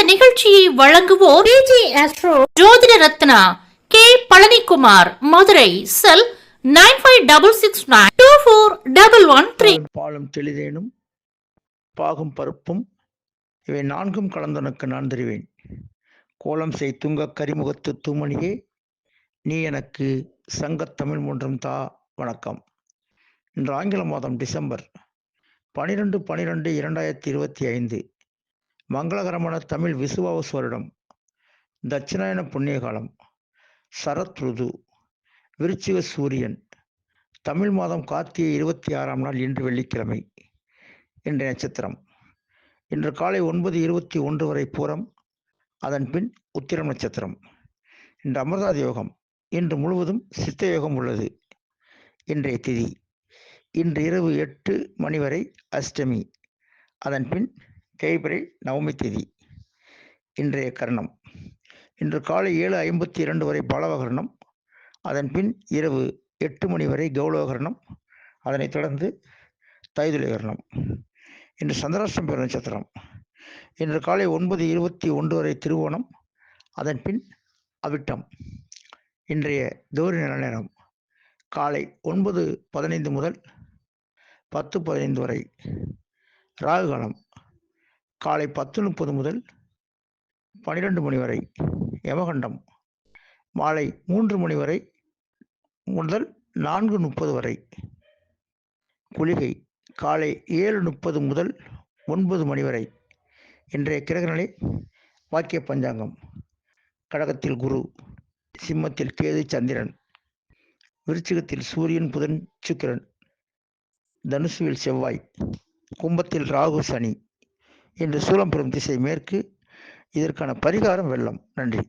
நிகழ்ச்சியை வழங்குவோர் PG astro ஜோதிட ரத்னா கே பழனிக்குமார், மதுரை. செல் 9566924113. பாலும் தெளிதேனும் பாகும் பருப்பும் இவை நான்கும் கலந்தனுக்கு நான் தருவேன். கோலம் செய் துங்க கரிமுகத்து தூமணியே, நீ எனக்கு சங்கத் தமிழ் ஒன்றும் தா. வணக்கம். இன்று ஆங்கில மாதம் டிசம்பர் 12/12/2025 மங்களகரமான தமிழ் விசுவாவசு வருடம், தட்சிணாயன புண்ணிய காலம், சரத் ருது, விருச்சிக சூரியன், தமிழ் மாதம் கார்த்திகை 26ஆம் நாள், இன்று வெள்ளிக்கிழமை. இன்றைய நட்சத்திரம் இன்று காலை 9:21 வரை பூரம், அதன் பின் உத்திரம் நட்சத்திரம். இன்று அமிர்தாத யோகம், இன்று முழுவதும் சித்த யோகம் உள்ளது. இன்றைய திதி இன்று இரவு 8 மணி வரை அஷ்டமி, அதன் பின் தேய்பிறை நவமி திதி. இன்றைய கரணம் இன்று காலை 7:52 வரை பாலவகரணம், அதன் பின் இரவு 8 மணி வரை கௌளவகரணம், அதனைத் தொடர்ந்து தைதுளகரணம். இன்று சந்திராஷ்டம் பெறும் நட்சத்திரம் இன்று காலை 9:21 வரை திருவோணம், அதன் பின் அவிட்டம். இன்றைய கௌரி நல்ல நேரம் காலை 9:15 முதல் 10:15 வரை. ராகு காலம் காலை 10:30 முதல் 12 மணி வரை. யமகண்டம் மாலை 3 மணி வரை முதல் 4:30 வரை. குளிகை காலை 7:30 முதல் 9 மணி வரை. இன்றைய கிரகநிலை வாக்கிய பஞ்சாங்கம்: கடகத்தில் குரு, சிம்மத்தில் கேது சந்திரன், விருச்சிகத்தில் சூரியன் புதன் சுக்கிரன், தனுசுவில் செவ்வாய், கும்பத்தில் ராகு சனி. இன்று சூலம் பெறும் திசை மேற்கு. இதற்கான பரிகாரம் வெள்ளம். நன்றி.